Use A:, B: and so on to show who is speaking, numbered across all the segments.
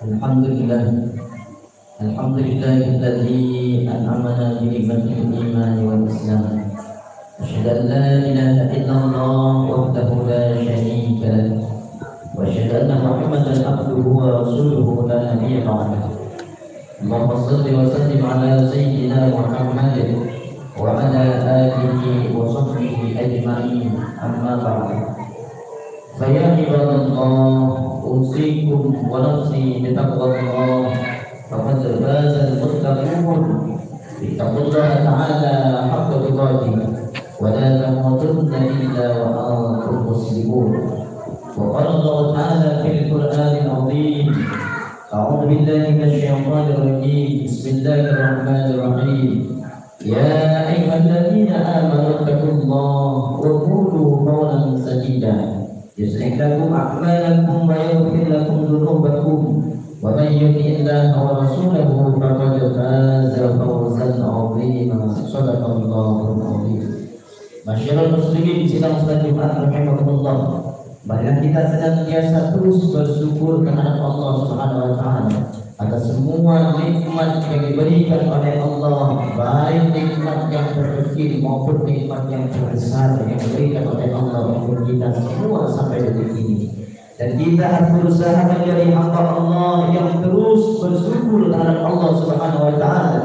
A: Alhamdulillah, alhamdulillahilladzi an'amana bi ni'matil iman wal islam. Asyhadu an la ilaha illallah wahdahu la syarika lah. Wa asyhadu anna Muhammadan abduhu wa rasuluhu la nabiyya ba'dahu. Allahumma shalli wa sallim ala sayyidina Muhammadin wa ala alihi wa sahbihi ajma'in. Amma ba'du. Fa ya ibadallah, أوصيكم ونفسي بتقوى الله فقد فاز المتقون. اتقوا الله تعالى حق تقاته ولا تموتن إلا وأنتم مسلمون. وقال الله تعالى في القرآن العظيم: أعوذ بالله من الشيطان الرجيم، بسم الله الرحمن الرحيم. يا أيها الذين آمنوا اتقوا الله وقولوا قولا سديدا يصلح لكم أعمالكم ويغفر لكم ذنوبكم ومن يطع الله ورسوله فقد فاز فوزا عظيما. صدق الله العظيم. Masyaallah muslimin sidang salat Jumat rahimakumullah. Marilah kita senantiasa terus bersyukur kepada Allah Subhanahu wa taala atas semua nikmat yang diberikan oleh Allah, baik nikmat yang terkecil maupun nikmat yang terbesar yang diberikan oleh Allah untuk kita semua sampai detik ini. Dan kita harus berusaha menjadi hamba Allah yang terus bersyukur terhadap Allah Subhanahu wa taala.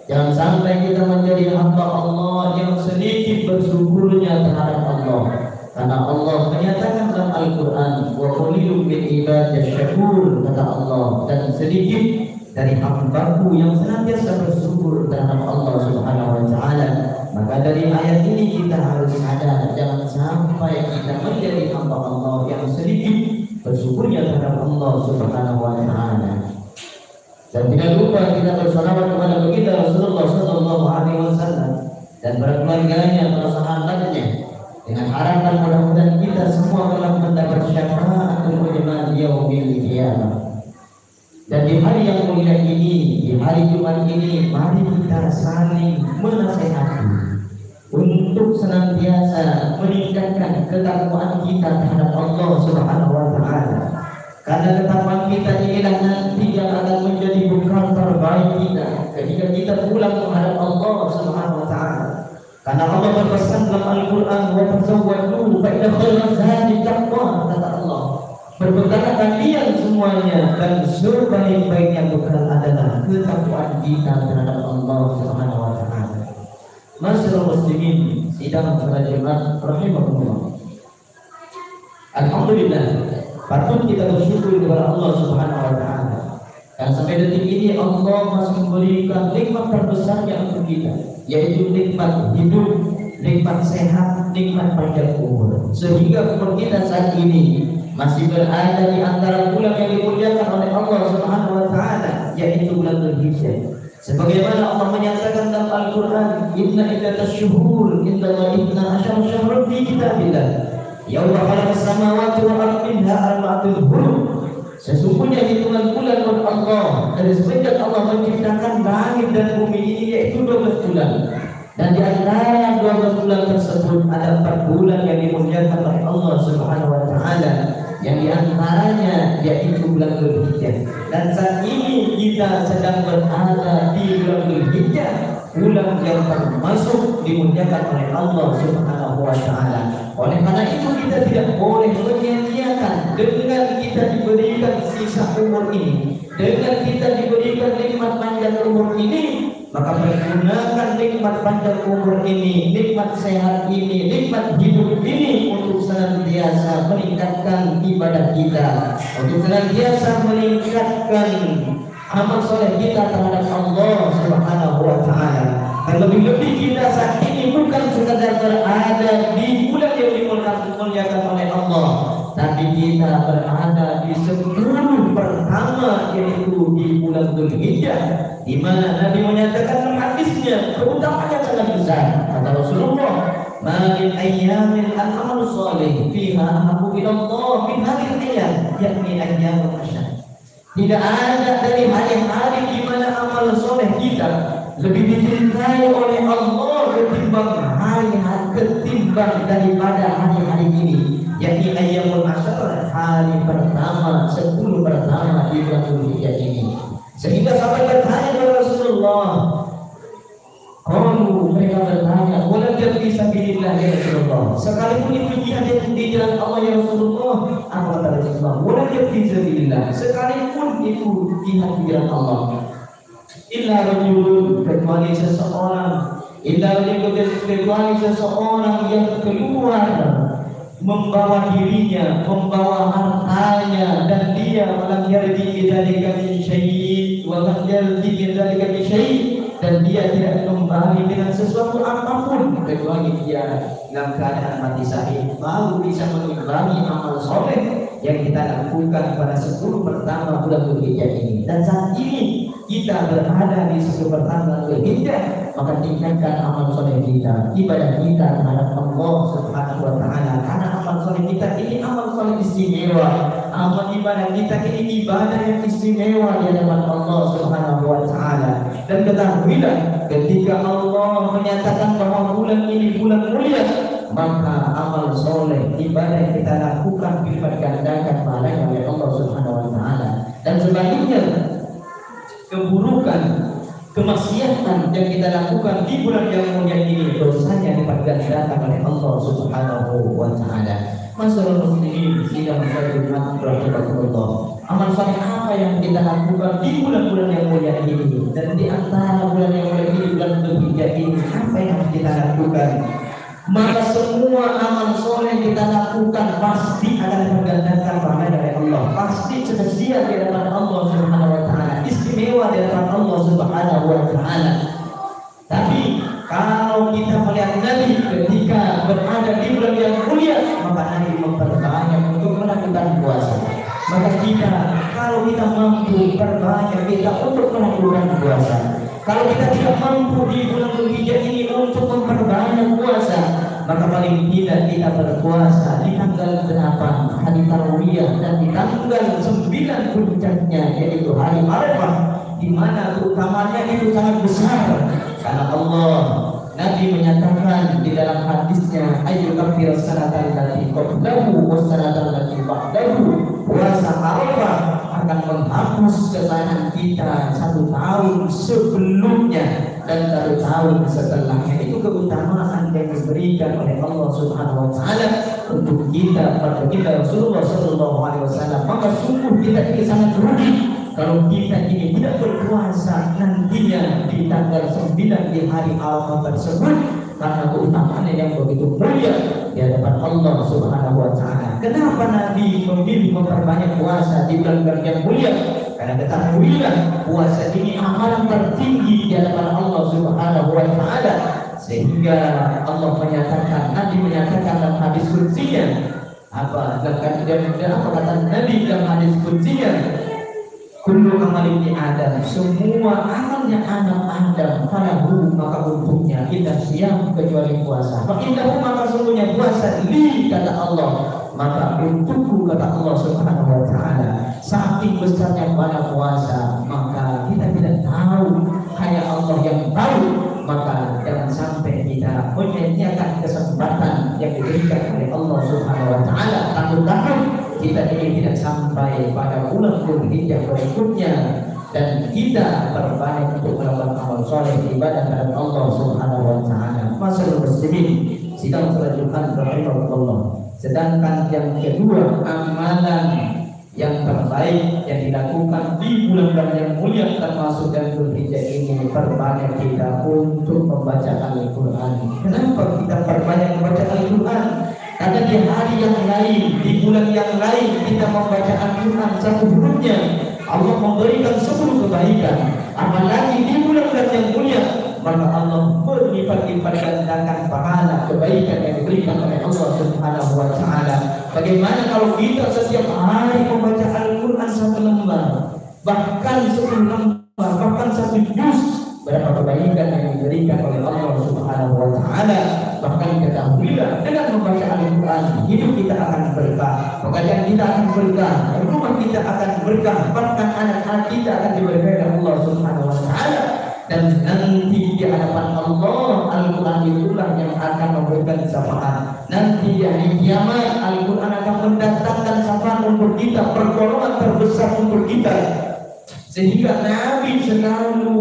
A: Jangan sampai kita menjadi hamba Allah yang sedikit bersyukurnya terhadap Allah. Karena Allah menyatakan dalam Al-Quran, wa qalilun min ibadiy syakur, kata Allah, dan sedikit dari hamba-Ku yang senantiasa bersyukur terhadap Allah Subhanahu wa taala. Maka dari ayat ini kita harus sadar, jangan sampai kita menjadi hamba Allah yang sedikit bersyukurnya terhadap Allah Subhanahu wa taala. Dan tidak lupa kita bersalawat kepada baginda Rasulullah sallallahu alaihi wasallam dan para keluarganya, para sahabatnya, dengan harapan mudah-mudahan kita semua telah mendapat syafaatul ujma yaumil qiyamah. Dan di hari yang mulia ini, di hari Jumat ini, mari kita saling menasihati untuk senantiasa meningkatkan ketakwaan kita terhadap Allah Subhanahu wa taala. Karena ketakwaan kita inilah nanti yang akan menjadi bekal terbaik kita ketika kita pulang menghadap Allah Subhanahu wa taala. Karena Allah berpesan dalam Al-Quran, wa tazawwadu fa inna khairaz zadi taqwa, kata Allah. Berbekallah kalian semuanya dan sebaik-baiknya bekal adalah ketakwaan kita terhadap Allah Subhanahu wa taala. Masyaallah muslimin sidang salat Jumat rahimakumullah. Alhamdulillah, patut kita bersyukur kepada Allah Subhanahu wa taala. Dan sampai detik ini Allah masih memberikan nikmat terbesarnya untuk kita, yaitu nikmat hidup, nikmat sehat, nikmat panjang umur. Sehingga umur kita saat ini masih berada di antara bulan yang dimuliakan oleh Allah Subhanahu wa taala, yaitu bulan Dzulhijjah. Sebagaimana Allah menyatakan dalam Al-Qur'an, inna iddatash syuhur indallahi 12 syahran fi kitabillah yauma khalaqas samawati wal ardi minha arba'atun hurum. Sesungguhnya hitungan bulan menurut Allah dari semenjak Allah menciptakan langit dan bumi ini yaitu 12 bulan. Dan di antara 12 bulan tersebut ada 4 bulan yang dimuliakan oleh Allah Subhanahu wa taala, yang di antaranya yaitu bulan Dzulhijjah. Dan saat ini kita sedang berada di bulan Dzulhijjah, bulan yang termasuk dimuliakan oleh Allah Subhanahu wa taala. Oleh karena itu kita tidak boleh menyia-nyiakan dengan kita diberikan sisa umur ini, dengan kita diberikan nikmat panjang umur ini, maka pergunakan nikmat panjang umur ini, nikmat sehat ini, nikmat hidup ini untuk senantiasa meningkatkan ibadah kita, untuk senantiasa meningkatkan amal soleh kita terhadap Allah Subhanahu wa taala. Dan lebih-lebih kita saat ini bukan sekadar berada di bulan yang dimuliakan oleh Allah, tapi kita berada di 10 pertama, yaitu di bulan Dzulhijjah, di mana Nabi menyatakan dalam hadisnya keutamaannya sangat besar. Kata Rasulullah, "Ma min ayyamin al-amal shalih fiha ahabbu ila Allah min hadhihi al-ayyam, yakni ayyamul asyar." Tidak ada dari hari-hari di mana amal soleh kita lebih dicintai oleh Allah ketimbang daripada hari-hari ini, yakni ayyamul asyar, hari pertama, 10 pertama di bulan Dzulhijjah ini. Sehingga sampai bertanya kepada Rasulullah, mereka bertanya, "Wala fi sabilillah ya Rasulullah." Sekalipun itu jihad di jalan Allah ya Rasulullah, apa kata Rasulullah? "Wala fi sabilillah." Sekalipun itu jihad di jalan Allah. Illa rajulun, kecuali seseorang, kecuali seseorang yang keluar membawa dirinya, membawa hartanya, dan dia malam yardi dzalika min syai' wa lam yardi dzalika min syai', dan dia tidak kembali dengan sesuatu apapun kecuali dia dalam keadaan mati syahid, baru bisa mengimbangi amal soleh yang kita lakukan pada 10 pertama bulan Dzulhijjah ini. Dan saat ini kita berada di 10 pertama Dzulhijjah, maka tingkatkan amal soleh kita, ibadah kita terhadap Allah Subhanahu wa Ta'ala. Karena amal soleh kita ini amal soleh istimewa, amal ibadah kita ini ibadah yang istimewa di hadapan Allah Subhanahu wa Ta'ala. Dan ketahuilah, ketika Allah menyatakan bahwa bulan ini bulan mulia, maka amal soleh ibadah yang kita lakukan dilipat gandakan pahalanya oleh Allah Subhanahu wa Ta'ala. Dan sebaliknya, keburukan, kemaksiatan yang kita lakukan di bulan yang mulia ini, dosanya dilipat gandakan oleh Allah Subhanahu wa Ta'ala. Masyaallah muslimin sidang sayyidul rahimahullah. Amal saleh apa yang kita lakukan di bulan-bulan yang mulia ini? Dan di antara bulan yang mulia ini, bulan Dzulhijjah ini, apa yang kita lakukan? Maka semua amal soleh kita lakukan pasti akan bergandakan pahala dari Allah, pasti sedia di hadapan Allah Subhanahu wa Ta'ala, istimewa di hadapan Allah Subhanahu wa Ta'ala. Tapi kalau kita melihat Nabi ketika berada di bulan yang mulia, maka Nabi memperbanyak untuk melakukan puasa. Maka kita, kalau kita mampu, perbanyak kita untuk melakukan puasa. Kalau kita tidak mampu di bulan Dzulhijjah ini untuk memperbanyak puasa, maka paling tidak kita berpuasa di tanggal 8 hari Tarwiyah dan di tanggal 9 puncaknya, yaitu hari Arafah, di mana keutamanya itu sangat besar. Karena Allah, Nabi menyatakan di dalam hadisnya, ayu kafir sanatan lati qablahu wa sanatan lati ba'dahu. Puasa Arafah akan menghapus kesalahan kita 1 tahun sebelumnya dan 1 tahun setelahnya. Itu keutamaan yang diberikan oleh Allah Subhanahu wa Ta'ala untuk kita, pada kita Rasulullah sallallahu alaihi wasallam. Maka sungguh kita ini sangat rugi kalau kita ini tidak berpuasa nantinya di tanggal 9 di hari Arafah tersebut, karena keutamaannya yang begitu mulia di hadapan Allah Subhanahu wa Ta'ala. Kenapa Nabi memilih memperbanyak puasa di bulan yang mulia? Karena ketahuilah, puasa ini amalan tertinggi di hadapan Allah Subhanahu wa Ta'ala. Sehingga Allah menyatakan, Nabi menyatakan dalam hadis qudsinya, apa kata Nabi dalam hadis qudsinya? Kullu amal ibni Adam, semua amalnya anak Adam, falahu, maka untuknya, kita siam kecuali puasa. Fa innahu, maka sungguhnya puasa, li, kata Allah, maka untukku, kata Allah Subhanahu wa Ta'ala. Saking besarnya pada puasa, maka kita tidak tahu, hanya Allah yang tahu. Maka jangan sampai kita menyia-nyiakan kesempatan yang diberikan oleh Allah Subhanahu wa Ta'ala. Takut-takut kita ini tidak sampai pada bulan Dzulhijjah berikutnya dan kita berbanyak untuk melakukan amal soleh ibadah kepada Allah Subhanahu wa Ta'ala. Masyaallah muslimin sidang selanjutnya rahimahullah. Sedangkan yang kedua, amalan yang terbaik yang dilakukan di bulan-bulan yang mulia termasuk dan Dzulhijjah ini, perbanyak kita untuk membaca Al-Quran. Kenapa kita perbanyak membaca Al-Quran? Karena di hari yang lain, di bulan yang lain, kita membaca Al-Quran 1 hurufnya Allah memberikan 10 kebaikan. Apalagi di bulan-bulan yang mulia, maka Allah berlipat-lipat gandakan pahala kebaikan yang diberikan oleh Allah Subhanahu wa Ta'ala. Bagaimana kalau kita setiap hari membaca Al-Quran 1 lembar, bahkan 10 lembar, bahkan 1 juz, berapa kebaikan yang diberikan oleh Allah Subhanahu wa Ta'ala. Bahkan ketahuilah, dengan membaca Al-Quran, hidup kita akan berkah, pekerjaan kita akan berkah, rumah kita akan berkah, bahkan anak-anak kita akan diberkahi oleh Allah Subhanahu wa Ta'ala. Dan nanti di hadapan Allah, Al-Quran itulah yang akan memberikan syafaat. Nanti di hari kiamat, Al-Quran akan mendatangkan syafaat untuk
B: untuk kita, pertolongan terbesar untuk kita. Sehingga Nabi selalu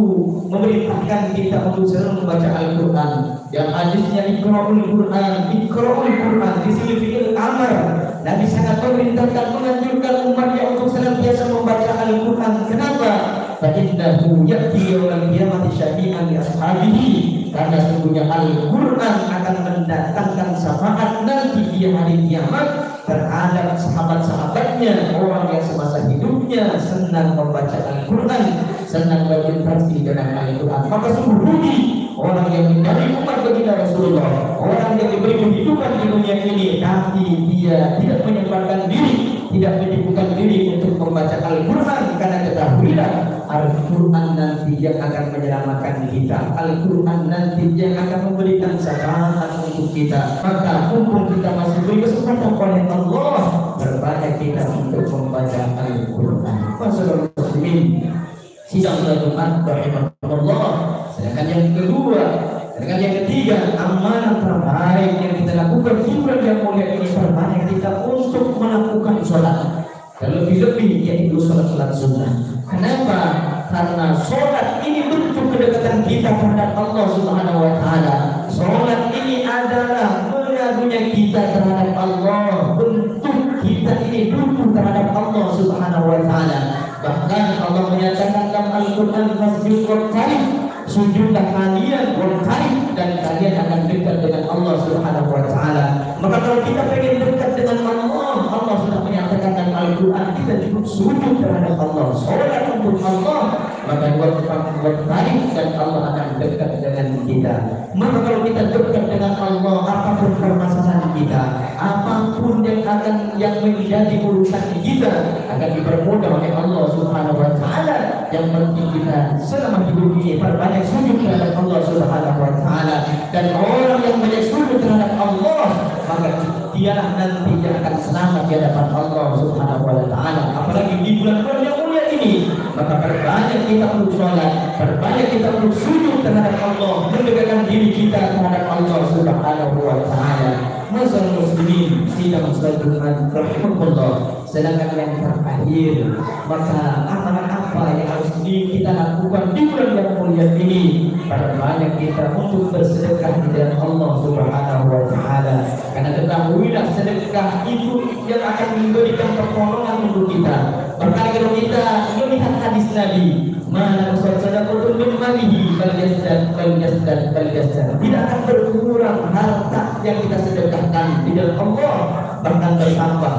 B: memerintahkan kita untuk selalu membaca Al-Quran. Yang hadisnya Iqra'ul Quran, Iqra'ul Quran, di sini fi'il amar. Nabi sangat memerintahkan, menganjurkan umatnya untuk senantiasa membaca Al-Quran. Kenapa? Fa'innahu ya'ti yawmal qiyamati syafi'an li ashabihi. Karena sesungguhnya Al-Quran akan mendatangkan syafaat nanti di hari kiamat terhadap sahabat-sahabatnya, orang yang semasa hidupnya senang membaca Al-Quran, senang berinteraksi dengan Al-Quran. Maka sungguh rugi orang yang menjadi umat baginda Rasulullah, orang yang diberi kehidupan di dunia ini tapi dia tidak menyempatkan diri, tidak menyibukkan diri untuk membaca Al-Quran. Karena ketahuilah Al-Quran nanti yang akan menyelamatkan kita, Al-Quran nanti yang akan memberikan syafaat untuk kita. Maka mumpung kita masih beri kesempatan oleh Allah, berbanyak kita untuk membaca Al-Quran. Masyaallah muslimin, sidang salat Jumat rahimahullah. Sedangkan yang kedua, sedangkan yang ketiga, amanah terbaik yang kita lakukan di bulan yang mulia ini, berbanyak kita untuk melakukan sholat. Terlebih-lebih yaitu sholat-sholat sunnah. Kenapa? Karena sholat ini bentuk kedekatan kita terhadap Allah Subhanahu wa Ta'ala. Sholat ini adalah mengadunya kita terhadap Allah, bentuk kita ini butuh terhadap Allah Subhanahu wa Ta'ala. Bahkan Allah menyatakan dalam Al-Quran, fasjud waqtarib, sujudlah kalian waqtarib, dan kalian akan dekat dengan Allah Subhanahu wa Ta'ala. Maka kalau kita pengen dekat dengan Allah, Allah sudah menyatakan dalam Al-Quran kita cukup sujud terhadap Allah, sholat untuk Allah, maka waqtarib, dan Allah akan dekat dengan kita. Maka kalau kita dekat dengan Allah, apapun permasalahan kita, apapun yang menjadi urusan kita akan dipermudah oleh Allah Subhanahu wa Ta'ala. Yang penting kita selama hidup ini perbanyak sujud terhadap Allah Subhanahu wa Ta'ala. Dan orang yang banyak sujud terhadap Allah, maka dialah nanti yang akan selamat di hadapan Allah Subhanahu wa Ta'ala. Apalagi di bulan-bulan yang mulia ini, maka perbanyak kita untuk sholat, perbanyak kita untuk sujud terhadap Allah, mendekatkan diri kita terhadap Allah Subhanahu wa Ta'ala. Masyaallah muslimin, sidang salat Jumat rahimahullah. Sedangkan yang terakhir, maka amalan apa yang harus kita lakukan di bulan yang mulia ini? Perbanyak kita untuk bersedekah di jalan Allah Subhanahu wa Ta'ala. Karena ketahuilah sedekah itu yang akan memberikan pertolongan untuk kita. Bahkan kalau kita melihat hadis Nabi, mana sedekahun min malihi bal yazdad, tidak akan berkurang harta yang kita sedekahkan di jalan Allah, bahkan bertambah.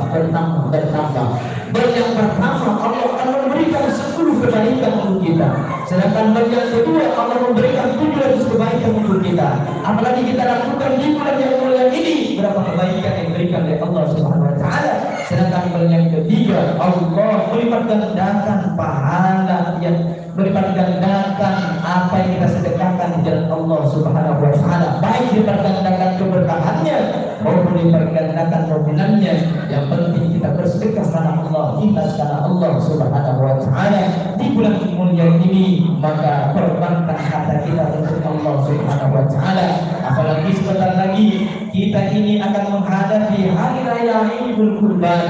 B: Yang pertama, Allah akan memberikan 10 kebaikan untuk kita. Sedangkan yang kedua, Allah memberikan 700 kebaikan untuk kita. Apalagi kita lakukan di bulan yang mulia ini, berapa kebaikan yang diberikan oleh Allah Subhanahu wa Ta'ala. Sedangkan yang ketiga, Allah melipat gandakan pahala, yang melipat gandakan apa yang kita sedekahkan di jalan Allah Subhanahu wa Ta'ala, baik dilipat gandakan keberkahannya maupun dilipat gandakan nominalnya. Yang penting kita bersedekah karena Allah, ikhlas karena Allah Subhanahu wa Ta'ala di bulan mulia ini. Maka korbankan harta kita untuk Allah Subhanahu wa Ta'ala. Apalagi sebentar lagi kita ini akan menghadapi hari raya Idul Kurban.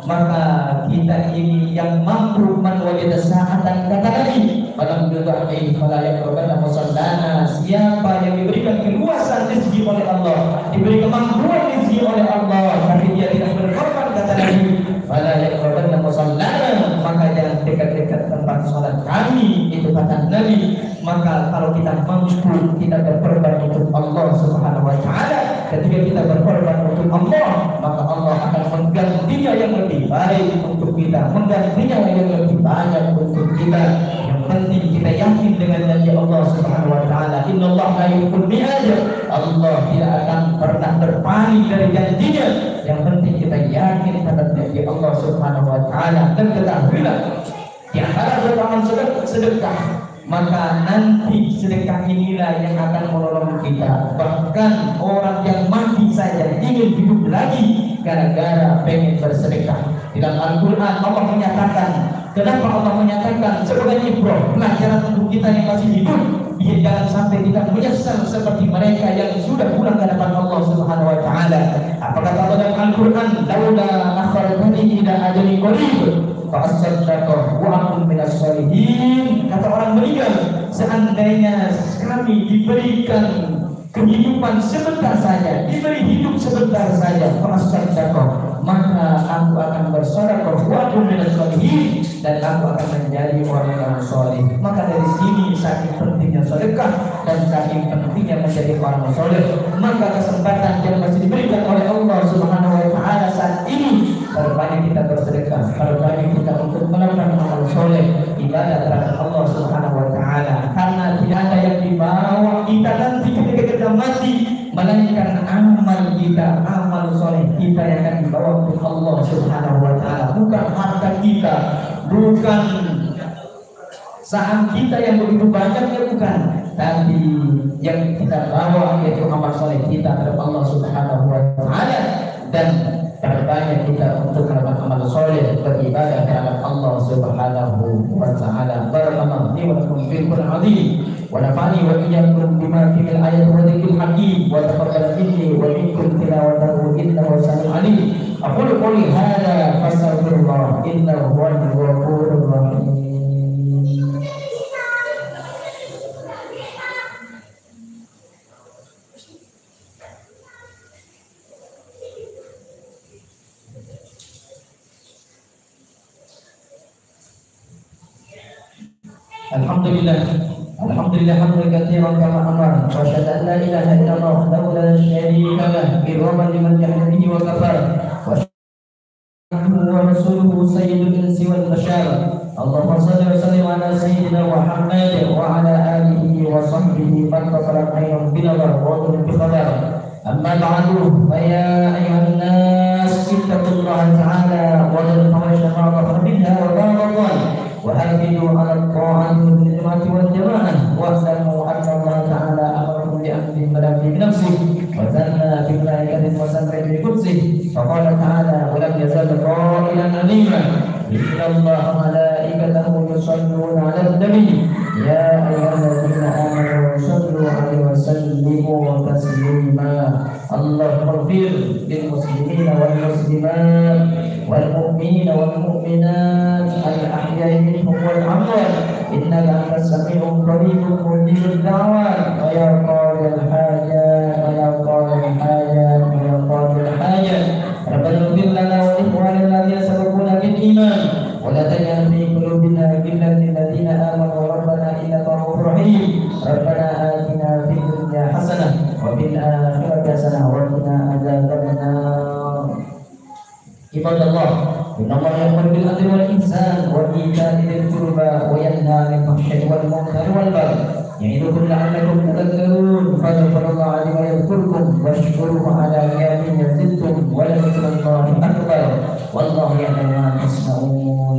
B: Maka kita ini yang mampu wajada sa'atan, kata Nabi, falam yudha'in fala yaqrabanna musallana. Siapa yang diberikan keluasan rezeki oleh Allah, diberi kemampuan rezeki oleh Allah, tapi dia tidak berkorban, kata Nabi, fala yaqrabanna musallana, maka jangan dekat-dekat tempat salat kami, itu kata Nabi. Maka kalau kita mampu, kita berkorban untuk Allah Subhanahu wa Ta'ala. Ketika kita berkorban untuk Allah, maka Allah akan menggantinya yang lebih baik untuk kita, menggantinya yang lebih banyak untuk kita. Yang penting kita yakin dengan janji Allah Subhanahu wa Ta'ala, innallaha la yukhlifu al-mi'ad. Allah tidak akan pernah berpaling dari janjinya. Yang penting kita yakin terhadap janji Allah Subhanahu wa Ta'ala. Dan ketahuilah, di antara amalan sedekah, maka nanti sedekah inilah yang akan menolong kita. Bahkan orang yang mati saja ingin hidup lagi gara-gara pengen bersedekah. Di dalam Al-Quran Allah menyatakan, Kenapa Allah menyatakan sebagai ibrah, pelajaran untuk kita yang masih hidup, biar jangan sampai kita menyesal seperti mereka yang sudah pulang ke hadapan Allah Subhanahu wa taala. Apa kata Allah dalam Al-Qur'an? Laula akhartani ila ajalin qarib fa asaddaqu wa akun minas sholihin. Kata orang meninggal, seandainya kami diberikan kehidupan sebentar saja, diberi hidup sebentar saja, fa asaddaqu, maka aku akan bersedekah wa akun minas sholihin, dan aku akan menjadi orang yang soleh. Maka dari sini saking pentingnya sedekah dan saking pentingnya menjadi orang soleh. Maka kesempatan yang masih diberikan oleh Allah Subhanahu wa taala saat ini, perbanyak kita bersedekah, perbanyak kita untuk melakukan amal soleh, ibadah terhadap Allah Subhanahu wa taala. Karena tidak ada yang dibawa kita nanti ketika kita mati, melainkan amal kita, amal soleh kita yang akan dibawa untuk Allah Subhanahu wa taala, bukan harta kita, bukan saham kita yang begitu banyak, ya bukan, tapi yang kita bawa yaitu amal soleh kita kepada Allah Subhanahu wa taala, dan terbanyak kita untuk melakukan amal soleh beribadah kepada Allah Subhanahu wa taala. Barakallahu li wa lakum fil Qur'anil azim wa nafa'ani wa iyyakum bima fihi al-ayat wa dzikril hakim wa taqabbal minni wa minkum tilawatahu innahu sami'un alim. Aqulu qawli hadza fastaghfirullah innahu huwal ghafurur rahim. Alhamdulillah hamdan katsiran kama amara wa asyhadu an la ilaha illallah wahdahu la syarika lah iraman liman jahada bihi wa kafara wa asyhadu wa rasuluhu sayyidul insi wal bashar. Allahumma shalli wa sallim ala sayyidina Muhammad wa ala alihi wa sahbihi man tafarraqa bainahum bil wa bil qadar. Amma ba'du, fa ya ayyuhan nas ittaqullaha ta'ala wa la tawashaw ma minha wa ba'dhan وحافظوا على الطاعة والجماعة والجماعة واعلموا أن الله تعالى أمركم بأمر بدأ في بنفسه وثنى بملائكة وسمع بقدسه فقال تعالى ولم يزل قائلا عليما إن الله ملائكته يصلون على النبي يا أيها الذين آمنوا صلوا عليه وسلموا تسليما. اللهم اغفر للمسلمين والمسلمات والمؤمنين والمؤمنات الأحياء منهم والأموات إنك أنت السميع القريب مجيب الدعوات ويا قاضي الحاجات ويا قاضي الحاجات ويا قاضي الحاجات. ربنا اغفر لنا ولإخواننا الذين سبقونا بالإيمان ولا تجعل في قلوبنا غلا للذين آمنوا ربنا إنك رؤوف رحيم. ربنا آتنا في الدنيا حسنة وفي الآخرة حسنة وقنا عذاب النار. عباد الله إن الله يأمر بالعدل والإحسان وإيتاء ذي القربى وينهى عن الفحشاء والمنكر والبغي يعظكم لعلكم تذكرون. فاذكروا الله لما يذكركم واشكروه على نعمه يزدكم ولذكر الله أكبر والله يعلم ما تصنعون.